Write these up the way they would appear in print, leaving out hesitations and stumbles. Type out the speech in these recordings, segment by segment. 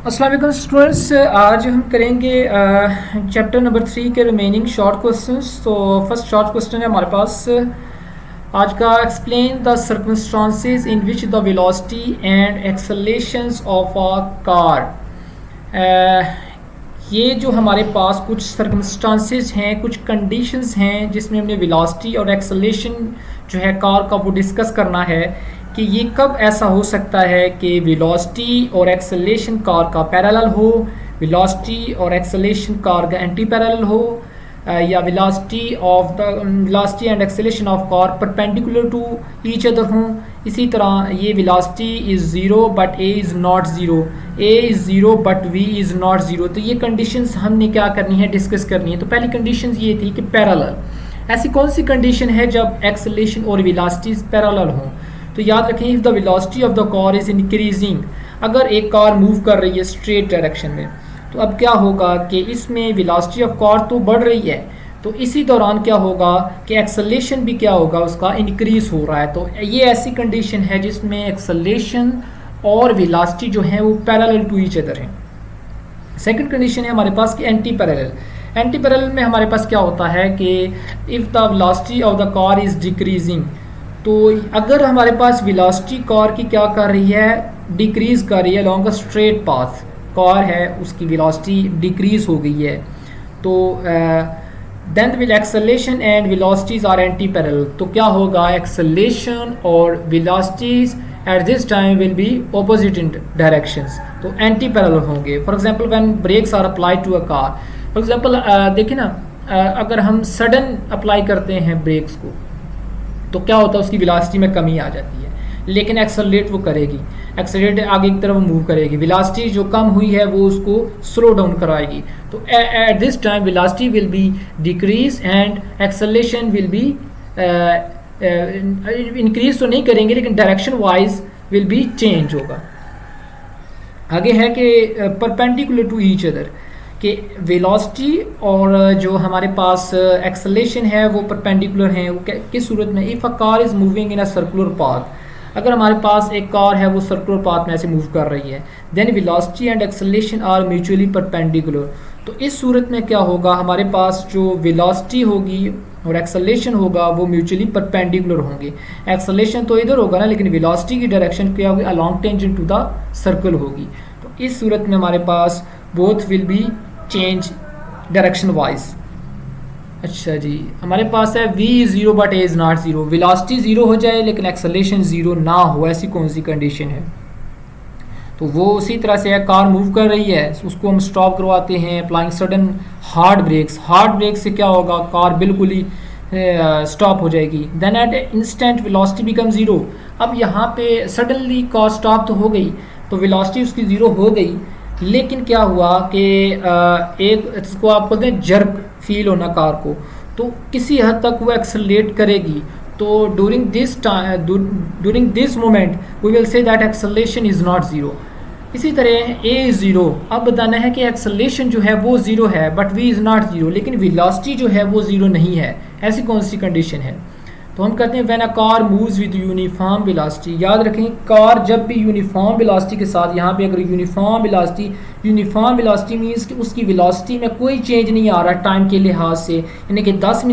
अस्सलाम वालेकुम स्टूडेंट्स, आज हम करेंगे चैप्टर नंबर 3 के रिमेनिंग शॉर्ट क्वेश्चंस। तो फर्स्ट शॉर्ट क्वेश्चन है हमारे पास आज का, explain the circumstances in which the velocity and accelerations of a car. ये जो हमारे पास कुछ सर्कमस्टांसेस हैं, कुछ कंडीशंस हैं जिसमें हमने वेलोसिटी और एक्सेलरेशन जो है कार का वो डिस्कस करना है कि ये कब ऐसा हो सकता है कि वेलोसिटी और एक्सेलरेशन कार का पैरेलल हो, वेलोसिटी और एक्सेलरेशन कार का एंटी पैरेलल हो, या velocity and acceleration of car perpendicular to each other हों। इसी तरह ये velocity is zero but A is not zero, A is zero but we is not zero. तो ये कंडीशंस हमने क्या करनी है, डिस्कस करनी है। तो पहली कंडीशन ये थी कि पैरेलल। ऐसी कौन सी कंडीशन है जब एक्सेलरेशन और वेलोसिटीज पैरेलल हों? तो याद रखें, if the velocity of the car is increasing, अगर एक कार मूव कर रही है स्ट्रेट डायरेक्शन में, तो अब क्या होगा कि इसमें वेलोसिटी ऑफ कार तो बढ़ रही है, तो इसी दौरान क्या होगा कि एक्सेलरेशन भी क्या होगा, उसका इंक्रीज हो रहा है। तो ये ऐसी कंडीशन है जिसमें एक्सेलरेशन और वेलोसिटी जो है वो पैरेलल टू ईच अदर हैं। सेकंड कंडीशन है हमारे पास कि एंटी पैरेलल। एंटी पैरेलल में हमारे पास क्या होता है कि if the velocity of the car is decreasing, तो अगर हमारे पास वेलोसिटी कार की क्या कर रही है, डिक्रीज कर रही है लॉन्ग स्ट्रेट पाथ, कार है उसकी वेलोसिटी डिक्रीज हो गई है, तो then will acceleration and velocities are anti parallel. तो क्या होगा, एक्सेलरेशन और velocities at this time will be opposite in directions, तो एंटी पैरेलल होंगे। For example when brakes are applied to a car, for example देखिए ना, अगर हम सडन अप्लाई करते हैं ब्रेक्स को तो क्या होता है, उसकी वेलोसिटी में कमी आ जाती है, लेकिन एक्सेलरेट वो करेगी, एक्सेलरेट आगे की तरफ मूव करेगी, वेलोसिटी जो कम हुई है वो उसको स्लो डाउन कराएगी। तो eight this time velocity will be decrease and acceleration will be increase तो नहीं करेंगे लेकिन direction wise will be change होगा। आगे है कि परपेंडिकुलर टू ईच अदर, कि वेलोसिटी और जो हमारे पास एक्सेलरेशन है वो परपेंडिकुलर हैं। वो किस सूरत में, if a car is moving in a circular path, अगर हमारे पास एक कार है वो सर्कुलर पाथ में ऐसे मूव कर रही है, then velocity and acceleration are mutually perpendicular. तो इस सूरत में क्या होगा, हमारे पास जो वेलोसिटी होगी और एक्सेलरेशन होगा वो म्यूचुअली परपेंडिकुलर होंगे। एक्सेलरेशन तो इधर होगा ना, लेकिन वेलोसिटी की डायरेक्शन क्या होगी, along tangent to the circle होगी। तो इस सूरत में हमारे पास both will be change direction wise. अच्छा जी, हमारे पास है v is zero but a is not zero, velocity zero हो जाए लेकिन एक्सेलरेशन ज़ीरो ना हो, ऐसी कौन सी कंडीशन है? तो वो उसी तरह से है, कार मूव कर रही है, उसको हम स्टॉप करवाते हैं applying sudden hard brakes. Hard brake से क्या होगा, कार बिल्कुल ही स्टॉप हो जाएगी। Then at instant velocity become zero. अब यहाँ पे सडनली कार स्टॉप तो हो गई, तो वेलोसिटी उसकी ज़ीरो हो गई, लेकिन क्या हुआ कि एक इसको आप बोलते हैं जर्क फील होना कार को, तो किसी हद तक वो एक्सेलरेट करेगी। तो during this moment we will say that acceleration is not zero. इसी तरह ए इज़ ज़ीरो, अब बताना है कि एक्सेलरेशन जो है वो ज़ीरो है but we is not zero, लेकिन वेलोसिटी जो है वो ज़ीरो नहीं है। ऐसी कौन सी कंडीशन है? तो हम कहते हैं when a car moves with uniform velocity. याद रखें, कार जब भी यूनिफॉर्म वेलोसिटी के साथ, यहाँ पे अगर यूनिफॉर्म वेलोसिटी मीन्स कि उसकी वेलोसिटी में कोई चेंज नहीं आ रहा टाइम के लिहाज से, यानी कि 10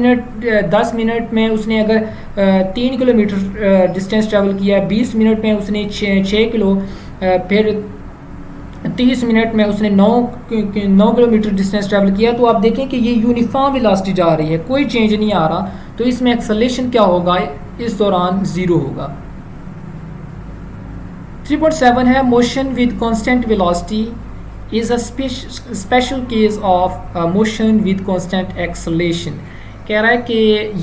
मिनट में उसने अगर 3 किलोमीटर डिस्टेंस ट्रैवल किया है, 20 मिनट में उसने 6 किलो, फिर 30 मिनट में उसने 9 किलोमीटर डिस्टेंस ट्रैवल किया, तो आप देखें कि ये यूनिफॉर्म वेलोसिटी जा रही है, कोई चेंज नहीं आ रहा। तो इसमें एक्सेलरेशन क्या होगा, इस दौरान ज़ीरो होगा। 3.7 है, motion with constant velocity is a special case of motion with constant acceleration. कह रहा है कि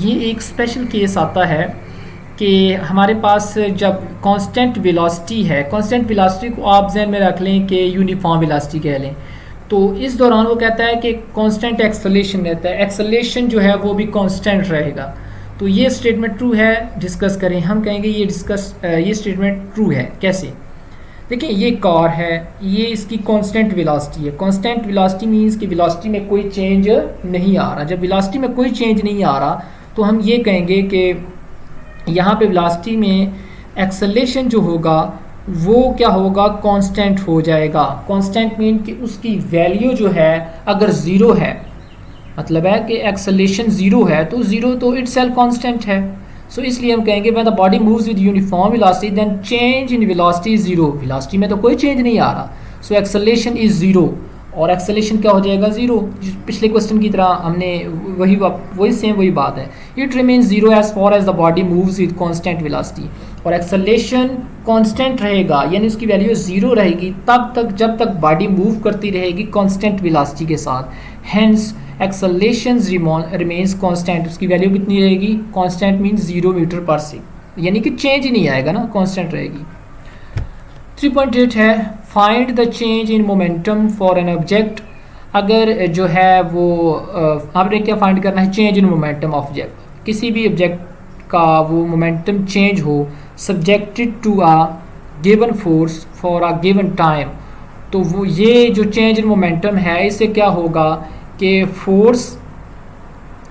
ये एक स्पेशल केस आता है कि हमारे पास जब कांस्टेंट वेलोसिटी है, कांस्टेंट वेलोसिटी को आप ज़हन में रख लें कि यूनिफॉर्म वेलोसिटी कह लें, तो इस दौरान वो कहता है कि कांस्टेंट एक्सेलरेशन रहता है, एक्सेलरेशन जो है वो भी कांस्टेंट रहेगा। तो ये स्टेटमेंट ट्रू है, डिस्कस करें। हम कहेंगे ये स्टेटमेंट ट्रू है। कैसे? देखिए, ये कार है, ये इसकी कांस्टेंट वेलोसिटी है। कांस्टेंट वेलोसिटी मीन्स कि वेलोसिटी में कोई चेंज नहीं आ रहा। जब वेलोसिटी में कोई चेंज नहीं आ रहा तो हम ये कहेंगे कि यहाँ पे वेलोसिटी में एक्सेलरेशन जो होगा वो क्या होगा, कांस्टेंट हो जाएगा। कांस्टेंट मीन कि उसकी वैल्यू जो है अगर ज़ीरो है, मतलब है कि एक्सेलेरेशन ज़ीरो है, तो ज़ीरो तो इट सेल्फ कॉन्स्टेंट है। सो इसलिए हम कहेंगे when the body moves with uniform velocity then change in velocity is zero. Velocity में तो कोई चेंज नहीं आ रहा, सो एक्सेलेरेशन इज़ ज़ीरो, और एक्सेलेरेशन क्या हो जाएगा, ज़ीरो। पिछले क्वेश्चन की तरह हमने वही सेम वही बात है। It remains zero as far as the body moves with constant velocity, और एक्सेलेरेशन कांस्टेंट रहेगा, यानी उसकी वैल्यू ज़ीरो रहेगी तब तक जब तक बॉडी मूव करती रहेगी कांस्टेंट वेलोसिटी के साथ। हैंस एक्सेलेरेशन रिमेन्स कांस्टेंट, उसकी वैल्यू कितनी रहेगी, कांस्टेंट मीन्स 0 मीटर पर सेकंड, यानी कि चेंज ही नहीं आएगा ना, कांस्टेंट रहेगी। 3.8 है find the change in momentum for an object. अगर जो है वो आपने क्या फाइंड करना है, चेंज इन मोमेंटम ऑब्जेक्ट, किसी भी ऑब्जेक्ट का वो मोमेंटम चेंज हो subjected to a given force for a given time. तो वो ये जो चेंज इन मोमेंटम है इससे क्या होगा कि फोर्स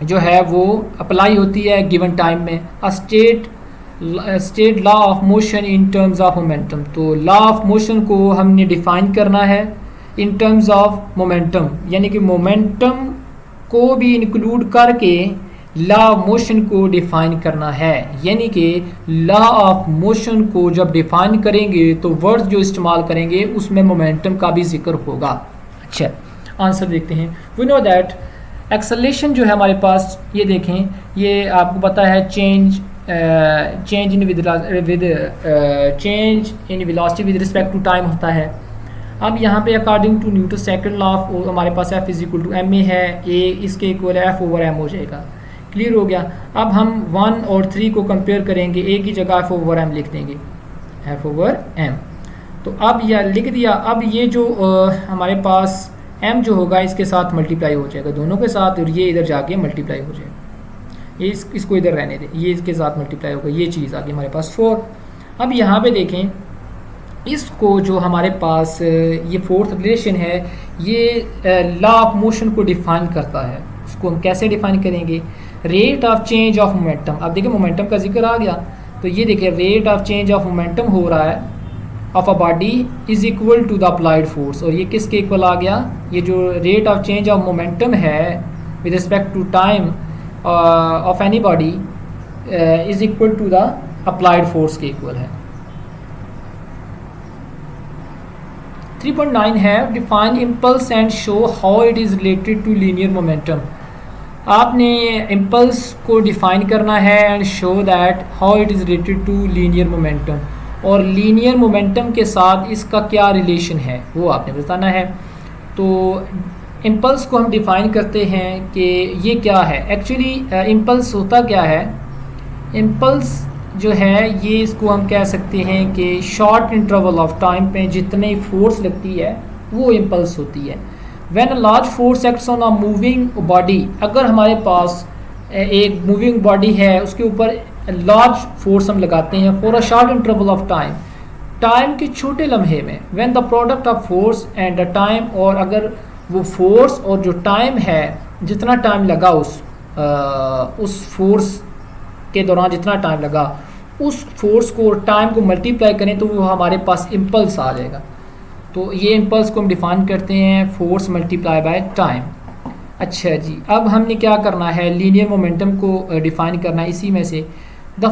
जो है वो अप्लाई होती है गिवन टाइम में। A state law of motion in terms of momentum, तो लॉ ऑफ मोशन को हमने डिफाइन करना है इन टर्म्स ऑफ मोमेंटम, यानी कि मोमेंटम को भी इंक्लूड करके लॉ ऑफ मोशन को डिफाइन करना है। यानी कि लॉ ऑफ मोशन को जब डिफाइन करेंगे तो वर्ड्स जो इस्तेमाल करेंगे उसमें मोमेंटम का भी जिक्र होगा। अच्छा, आंसर देखते हैं। वी नो दैट एक्सेलेरेशन जो है हमारे पास, ये देखें, ये आपको पता है change in change in velocity with respect to time होता है। अब यहाँ पे according to Newton second law of हमारे पास F is equal to M A है, ए इसके इक्वल एफ ओवर एम हो जाएगा। क्लियर हो गया। अब हम 1 और 3 को कंपेयर करेंगे, ए की जगह एफ ओवर एम लिख देंगे, एफ ओवर एम। तो अब यह लिख दिया। अब ये जो हमारे पास m जो होगा इसके साथ मल्टीप्लाई हो जाएगा, दोनों के साथ, और ये इधर जाके मल्टीप्लाई हो जाएगा। ये इसको इधर रहने दें, ये इसके साथ मल्टीप्लाई होगा, ये चीज़ आ गई हमारे पास 4। अब यहाँ पे देखें, इसको जो हमारे पास ये फोर्थ रिलेशन है, ये लॉ ऑफ मोशन को डिफाइन करता है। उसको हम कैसे डिफाइन करेंगे, rate of change of momentum. अब देखिए मोमेंटम का जिक्र आ गया, तो ये देखिए rate of change of momentum हो रहा है of a body is equal to the applied force, और ये किसके इक्वल आ गया, ये जो rate of change of momentum है with respect to time of any body is equal to the applied force के इक्वल है। 3.9 है define impulse and show how it is related to linear momentum. आपने impulse को define करना है and show that how it is related to linear momentum, और linear momentum के साथ इसका क्या रिलेशन है वो आपने बताना है। तो इम्पल्स को हम डिफ़ाइन करते हैं कि ये क्या है। एक्चुअली इम्पल्स होता क्या है, इम्पल्स जो है ये इसको हम कह सकते हैं कि शॉर्ट इंटरवल ऑफ टाइम पे जितनी फोर्स लगती है वो इम्पल्स होती है। When a large force acts on a moving body, अगर हमारे पास एक मूविंग बॉडी है उसके ऊपर लार्ज फोर्स हम लगाते हैं for a short interval of time, time के छोटे लम्हे में, when the product of force and the time, और अगर वो फोर्स और जो टाइम है जितना टाइम लगा उस फोर्स के दौरान जितना टाइम लगा उस फोर्स को और टाइम को मल्टीप्लाई करें तो वो हमारे पास इम्पल्स आ जाएगा। तो ये इम्पल्स को हम डिफाइन करते हैं फोर्स मल्टीप्लाई बाय टाइम। अच्छा जी, अब हमने क्या करना है, लीनियर मोमेंटम को डिफाइन करना है। इसी में से द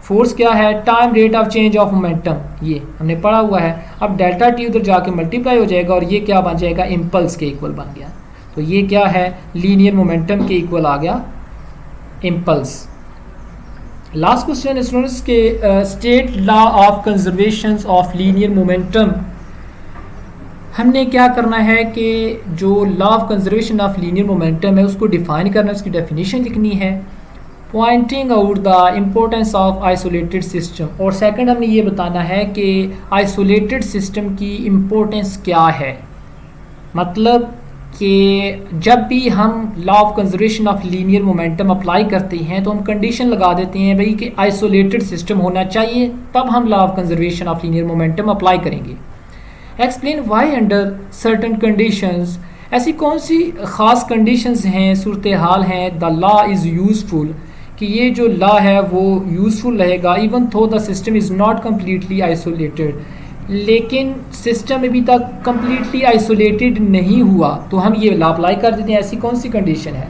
फोर्स क्या है, time rate of change of momentum, ये हमने पढ़ा हुआ है। अब डेल्टा टी उधर जाके मल्टीप्लाई हो जाएगा और ये क्या बन जाएगा, इम्पल्स के इक्वल बन गया। तो ये क्या है, लीनियर मोमेंटम के इक्वल आ गया इम्पल्स। लास्ट क्वेश्चन स्टूडेंट्स के state law of conservation of linear momentum. हमने क्या करना है कि जो law of conservation of linear momentum है उसको डिफाइन करना है, उसकी डेफिनेशन लिखनी है, pointing out the importance of isolated system, और सेकंड हमने ये बताना है कि आइसोलेटेड सिस्टम की इम्पोर्टेंस क्या है। मतलब कि जब भी हम law of conservation of linear momentum apply करते हैं तो हम कंडीशन लगा देते हैं भाई कि आइसोलेटेड सिस्टम होना चाहिए, तब हम law of conservation of linear momentum apply करेंगे। Explain why under certain conditions, ऐसी कौन सी ख़ास कंडीशंस हैं, सूरत हाल हैं, द लॉ इज़ यूज़फुल, कि ये जो लॉ है वो यूज़फुल रहेगा इवन थो the system is not completely isolated. लेकिन सिस्टम अभी तक कम्प्लीटली आइसोलेटेड नहीं हुआ तो हम ये लॉ अप्लाई कर देते हैं। ऐसी कौन सी कंडीशन है?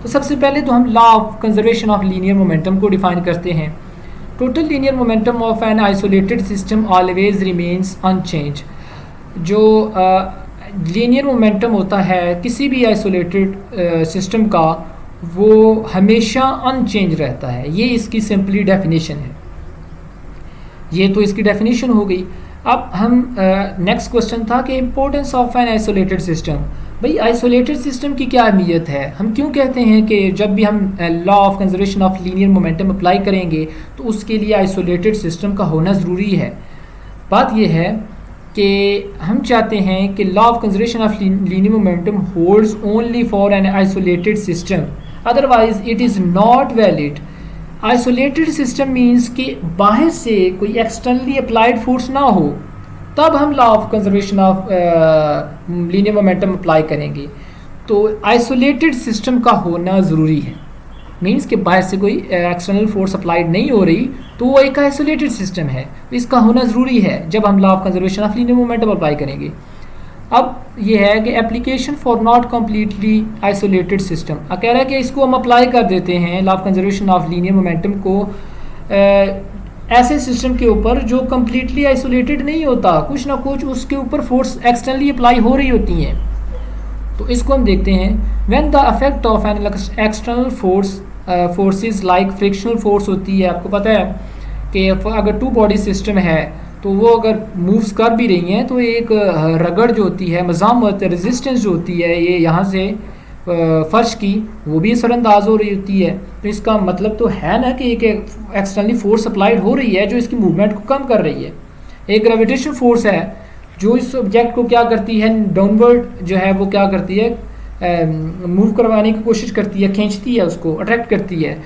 तो सबसे पहले तो हम law of conservation of linear momentum को डिफाइन करते हैं। Total linear momentum of an isolated system always remains unchange. जो लीनियर मोमेंटम होता है किसी भी आइसोलेटेड सिस्टम का वो हमेशा अनचेंज रहता है। ये इसकी सिंपली डेफिनेशन है। ये तो इसकी डेफिनेशन हो गई। अब हम नेक्स्ट क्वेश्चन था कि importance of an isolated system. भाई आइसोलेटेड सिस्टम की क्या अहमियत है? हम क्यों कहते हैं कि जब भी हम law of conservation of linear momentum apply करेंगे तो उसके लिए आइसोलेटेड सिस्टम का होना ज़रूरी है? बात यह है कि हम चाहते हैं कि law of conservation of linear momentum holds only for an isolated system, otherwise it is not valid. Isolated system means कि बाहर से कोई एक्सटर्नली अप्लाइड फोर्स ना हो, तब हम law of conservation of linear momentum apply करेंगे। तो आइसोलेटेड सिस्टम का होना ज़रूरी है। मीन्स कि बाहर से कोई एक्सटर्नल फोर्स अप्लाइड नहीं हो रही तो वो एक आइसोलेटेड सिस्टम है, इसका होना ज़रूरी है जब हम law of conservation of linear momentum apply करेंगे। अब ये है कि application for not completely isolated system, कह रहा है कि इसको हम अप्लाई कर देते हैं law of conservation of linear momentum को ऐसे सिस्टम के ऊपर जो कम्प्लीटली आइसोलेटेड नहीं होता, कुछ ना कुछ उसके ऊपर फोर्स एक्सटर्नली अप्लाई हो रही होती हैं। तो इसको हम देखते हैं। When the effect of an external forces like frictional force होती है। आपको पता है कि अगर टू बॉडी सिस्टम है तो वो अगर मूव्स कर भी रही हैं तो एक रगड़ जो होती है, मज़ामत, रेजिस्टेंस जो होती है ये यहाँ से फ़र्श की, वो भी असरअंदाज हो रही होती है। तो इसका मतलब तो है ना कि एक एक्सटर्नली फोर्स अप्लाइड हो रही है जो इसकी मूवमेंट को कम कर रही है। एक ग्रेविटेशन फोर्स है जो इस ऑब्जेक्ट को क्या करती है, डाउनवर्ड जो है वो क्या करती है, मूव करवाने की कोशिश करती है, खींचती है, उसको अट्रैक्ट करती है।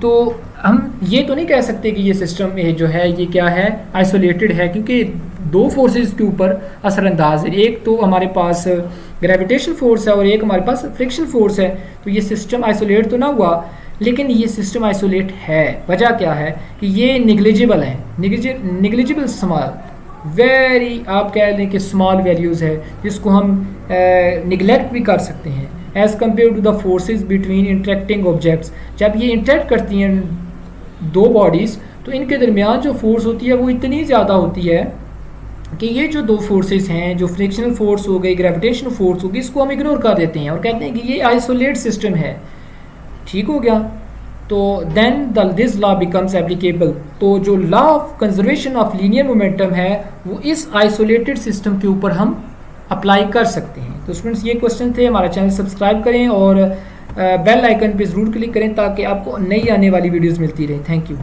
तो हम ये तो नहीं कह सकते कि ये सिस्टम जो है ये क्या है, आइसोलेटेड है, क्योंकि दो फोर्सेस के ऊपर असरअंदाज है। एक तो हमारे पास ग्रेविटेशन फोर्स है और एक हमारे पास फ्रिक्शन फोर्स है। तो ये सिस्टम आइसोलेट तो ना हुआ, लेकिन ये सिस्टम आइसोलेट है। वजह क्या है कि ये निग्लिजिबल है, निग्लिजिबल स्मॉल, वेरी आप कह लें कि स्मॉल वैल्यूज़ है जिसको हम निगलेक्ट भी कर सकते हैं as compare to the forces between interacting objects. जब ये इंटरेक्ट करती हैं दो बॉडीज़ तो इनके दरमियान जो फोर्स होती है वो इतनी ज़्यादा होती है कि ये जो दो फोर्सेस हैं, जो फ्रिक्शनल फोर्स हो गई, ग्रेविटेशनल फोर्स होगी, इसको हम इग्नोर कर देते हैं और कहते हैं कि ये आइसोलेट सिस्टम है। ठीक हो गया? तो then this law becomes applicable. तो जो law of conservation of linear momentum है वो इस आइसोलेटेड सिस्टम के ऊपर हम अप्लाई कर सकते हैं। तो स्टूडेंट्स ये क्वेश्चन थे। हमारा चैनल सब्सक्राइब करें और बेल आइकन पे ज़रूर क्लिक करें ताकि आपको नई आने वाली वीडियोस मिलती रहे। Thank you.